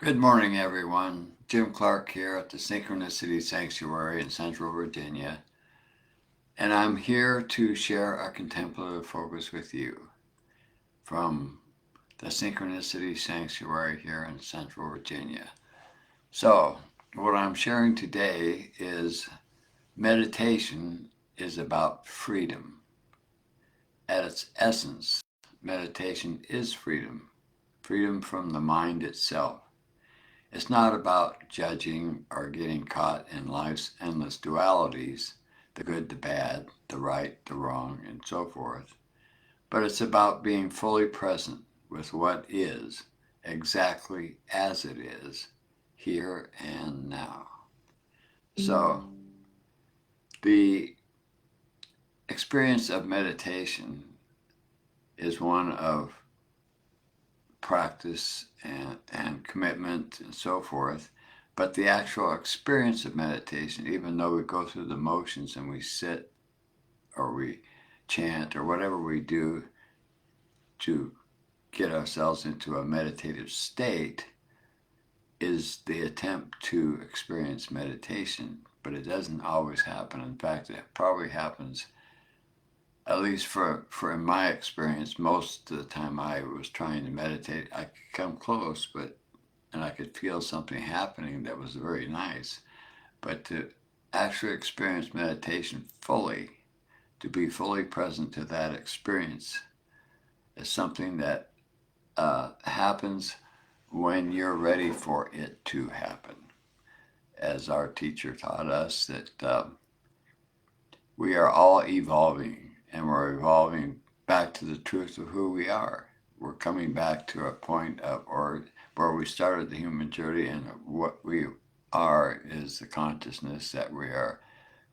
Good morning, everyone. Jim Clark here at the Synchronicity Sanctuary in Central Virginia, and I'm here to share a contemplative focus with you from the Synchronicity Sanctuary here in Central Virginia. So, what I'm sharing today is meditation is about freedom. At its essence, meditation is freedom, freedom from the mind itself. It's not about judging or getting caught in life's endless dualities, the good, the bad, the right, the wrong, and so forth, but it's about being fully present with what is, exactly as it is, here and now. So, the experience of meditation is one of practice and commitment and so forth. But the actual experience of meditation, even though we go through the motions and we sit or we chant or whatever we do to get ourselves into a meditative state, is the attempt to experience meditation. But it doesn't always happen. In fact, it probably happens, at least for in my experience, most of the time I was trying to meditate, I could come close, but and I could feel something happening that was very nice. But to actually experience meditation fully, to be fully present to that experience, is something that happens when you're ready for it to happen. As our teacher taught us, that we are all evolving, and we're evolving back to the truth of who we are. We're coming back to a point of, or where we started the human journey, and what we are is the consciousness that we are,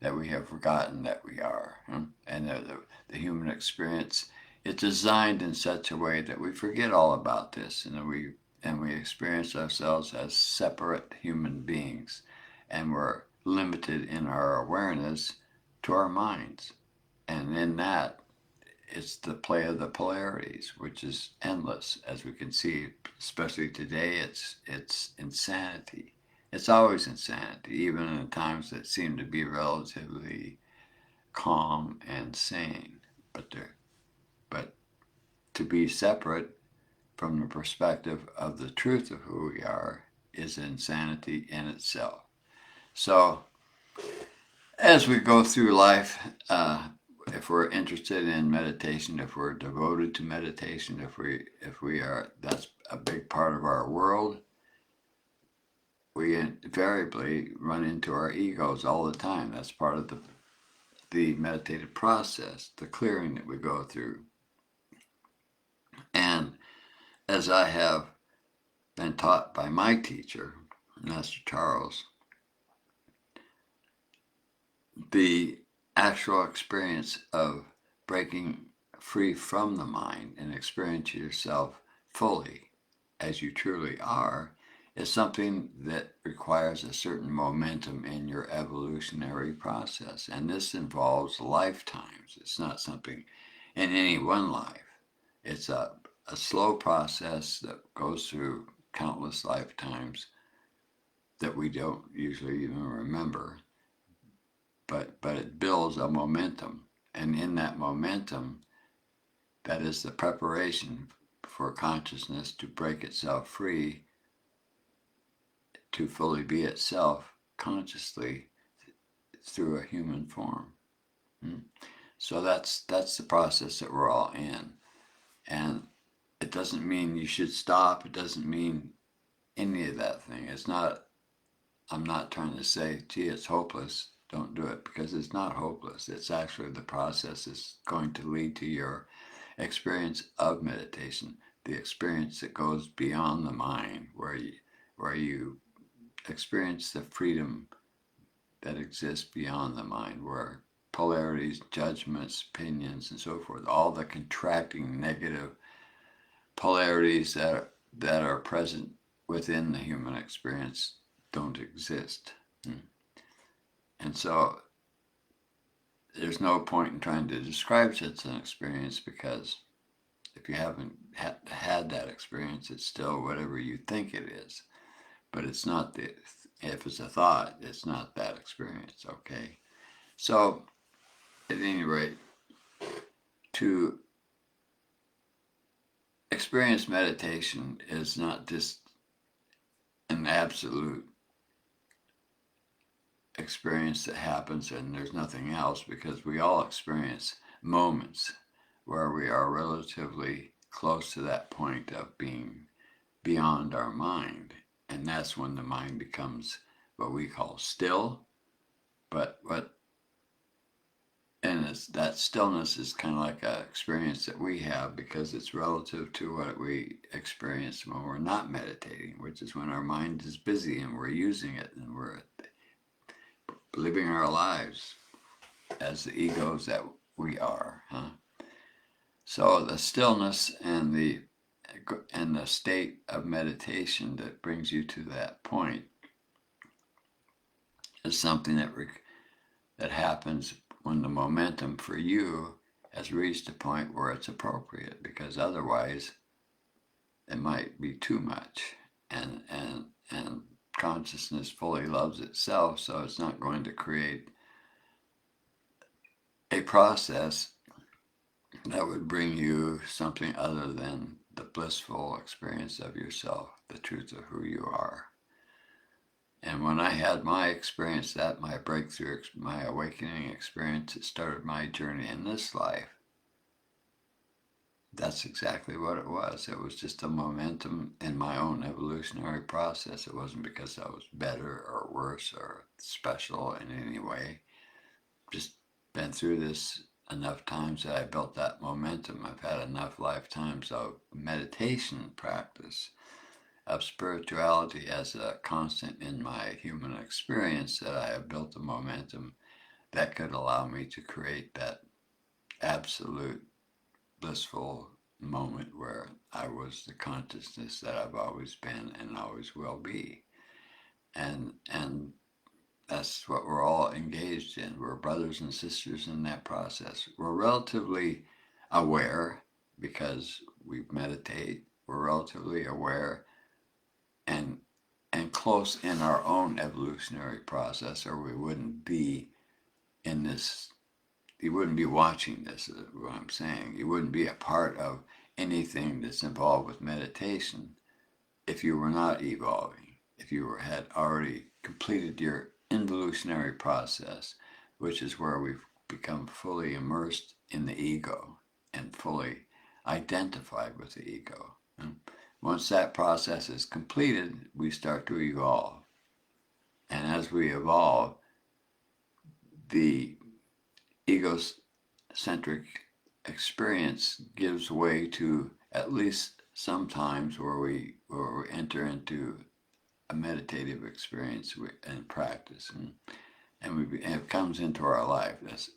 that we have forgotten that we are. And the human experience is designed in such a way that we forget all about this, and we experience ourselves as separate human beings, and we're limited in our awareness to our minds. And in that, it's the play of the polarities, which is endless, as we can see. Especially today, it's insanity. It's always insanity, even in times that seem to be relatively calm and sane. But to be separate from the perspective of the truth of who we are is insanity in itself. So as we go through life, if we're interested in meditation, if we're devoted to meditation, if we are, that's a big part of our world. We invariably run into our egos all the time. That's part of the meditative process, the clearing that we go through. And as I have been taught by my teacher, Master Charles, the actual experience of breaking free from the mind and experiencing yourself fully as you truly are is something that requires a certain momentum in your evolutionary process. And this involves lifetimes. It's not something in any one life. It's a slow process that goes through countless lifetimes that we don't usually even remember. But it builds a momentum. And in that momentum, that is the preparation for consciousness to break itself free, to fully be itself consciously through a human form. So that's the process that we're all in. And it doesn't mean you should stop. It doesn't mean any of that thing. It's not, I'm not trying to say, gee, it's hopeless. Don't do it, because it's not hopeless. It's actually the process that's going to lead to your experience of meditation, the experience that goes beyond the mind, where you experience the freedom that exists beyond the mind, where polarities, judgments, opinions, and so forth, all the contracting negative polarities that are present within the human experience don't exist. And so there's no point in trying to describe such an experience, because if you haven't had that experience, it's still whatever you think it is. but it's not if it's a thought, it's not that experience, okay? So, at any rate, to experience meditation is not just an absolute experience that happens and there's nothing else, because we all experience moments where we are relatively close to that point of being beyond our mind. And that's when the mind becomes what we call still. But that stillness is kind of like an experience that we have because it's relative to what we experience when we're not meditating, which is when our mind is busy and we're using it and we're living our lives as the egos that we are, huh? So the stillness and the state of meditation that brings you to that point is something that happens when the momentum for you has reached a point where it's appropriate, because otherwise it might be too much, and consciousness fully loves itself, so it's not going to create a process that would bring you something other than the blissful experience of yourself, the truth of who you are. And when I had my experience, my breakthrough, my awakening experience, it started my journey in this life. That's exactly what it was. It was just a momentum in my own evolutionary process. It wasn't because I was better or worse or special in any way. Just been through this enough times that I built that momentum. I've had enough lifetimes of meditation practice, of spirituality as a constant in my human experience, that I have built a momentum that could allow me to create that absolute blissful moment where I was the consciousness that I've always been and always will be. And that's what we're all engaged in. We're brothers and sisters in that process. We're relatively aware because we meditate. We're relatively aware and close in our own evolutionary process, or we wouldn't be in this. You wouldn't be watching this, is what I'm saying. You wouldn't be a part of anything that's involved with meditation if you were not evolving, if you had already completed your involutionary process, which is where we've become fully immersed in the ego and fully identified with the ego. And once that process is completed, we start to evolve. And as we evolve, the egocentric experience gives way to, at least sometimes, where we enter into a meditative experience and practice, and it comes into our life.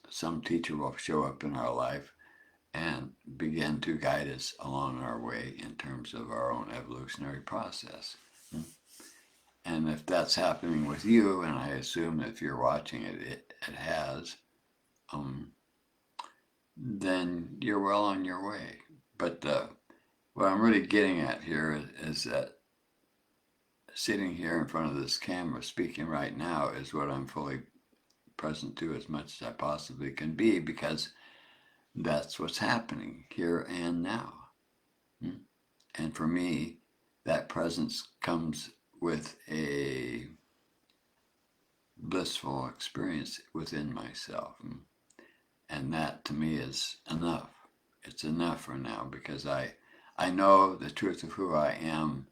Some teacher will show up in our life and begin to guide us along our way in terms of our own evolutionary process. And if that's happening with you, and I assume that if you're watching it, it has, then you're well on your way. But what I'm really getting at here is that sitting here in front of this camera speaking right now is what I'm fully present to as much as I possibly can be, because that's what's happening here and now. And for me, that presence comes with a blissful experience within myself. And that to me is enough. It's enough for now, because I know the truth of who I am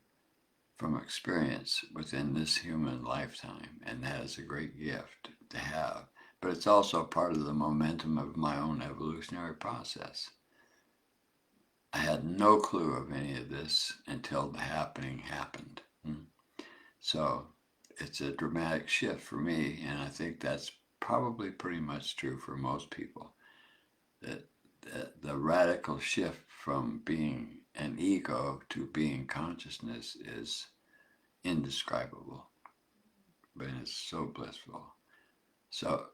from experience within this human lifetime, and that is a great gift to have. But it's also part of the momentum of my own evolutionary process. I had no clue of any of this until the happening happened. So it's a dramatic shift for me, and I think that's probably pretty much true for most people. That the radical shift from being an ego to being consciousness is indescribable, but it's so blissful. So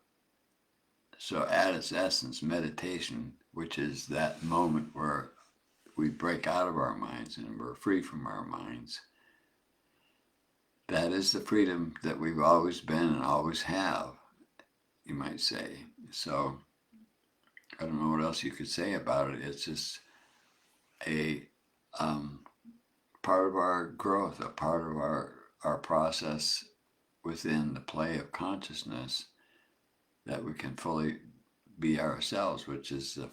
at its essence, meditation, which is that moment where we break out of our minds and we're free from our minds, That is the freedom that we've always been and always have, you might say. So I don't know what else you could say about it. It's just a um, part of our growth, a part of our process within the play of consciousness, that we can fully be ourselves, which is the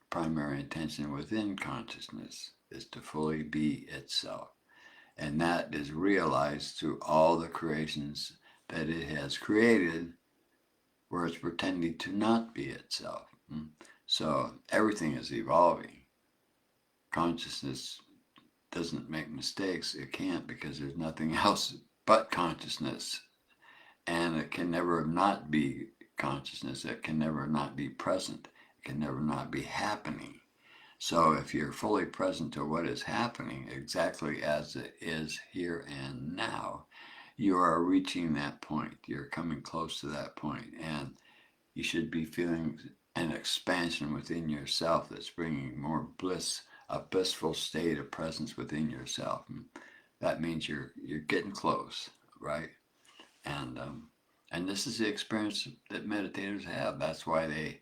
primary intention within consciousness, is to fully be itself. And that is realized through all the creations that it has created, where it's pretending to not be itself. So everything is evolving. Consciousness doesn't make mistakes. It can't, because there's nothing else but consciousness. And it can never not be consciousness. It can never not be present. It can never not be happening. So if you're fully present to what is happening exactly as it is here and now, you are reaching that point. You're coming close to that point, and you should be feeling an expansion within yourself that's bringing more bliss, a blissful state of presence within yourself. And that means you're getting close, right? And and this is the experience that meditators have. That's why they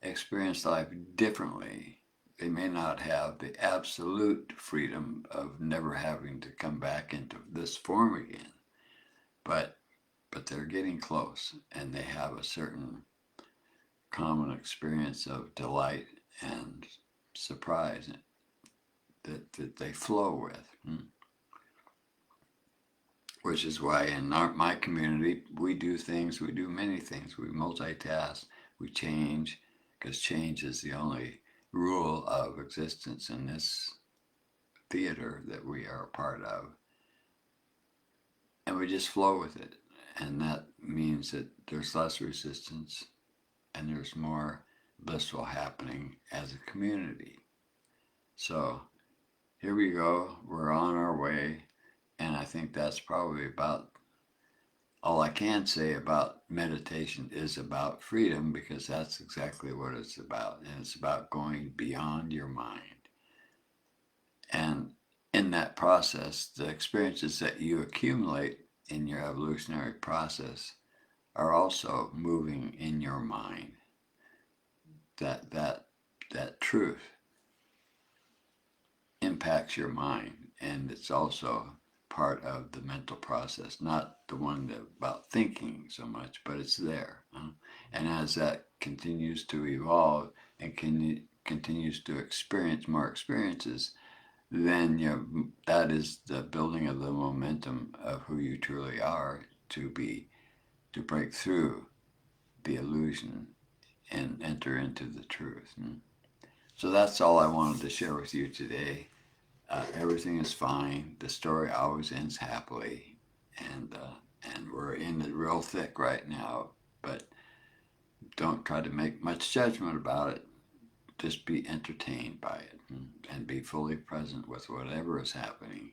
experience life differently. They may not have the absolute freedom of never having to come back into this form again, but they're getting close, and they have a certain common experience of delight and surprise that they flow with. Which is why in my community, we do many things. We multitask, we change, because change is the only rule of existence in this theater that we are a part of. And we just flow with it. And that means that there's less resistance and there's more blissful happening as a community. So here we go. We're on our way. And I think that's probably about all I can say about meditation is about freedom, because that's exactly what it's about. And it's about going beyond your mind. And in that process, the experiences that you accumulate in your evolutionary process are also moving in your mind. That truth impacts your mind, and it's also part of the mental process, not the one about thinking so much, but it's there. And as that continues to evolve and continues to experience more experiences, then that is the building of the momentum of who you truly are, to break through the illusion and enter into the truth. So that's all I wanted to share with you today. Everything is fine. The story always ends happily, and we're in it real thick right now. But don't try to make much judgment about it. Just be entertained by it, and be fully present with whatever is happening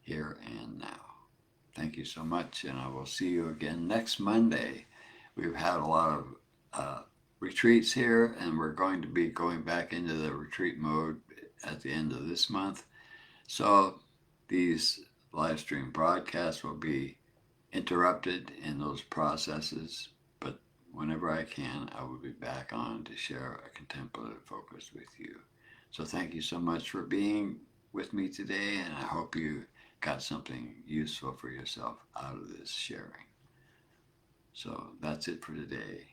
here and now. Thank you so much, and I will see you again next Monday. We've had a lot of retreats here, and we're going to be going back into the retreat mode at the end of this month. So these live stream broadcasts will be interrupted in those processes, but whenever I can, I will be back on to share a contemplative focus with you. So thank you so much for being with me today, and I hope you got something useful for yourself out of this sharing. So that's it for today.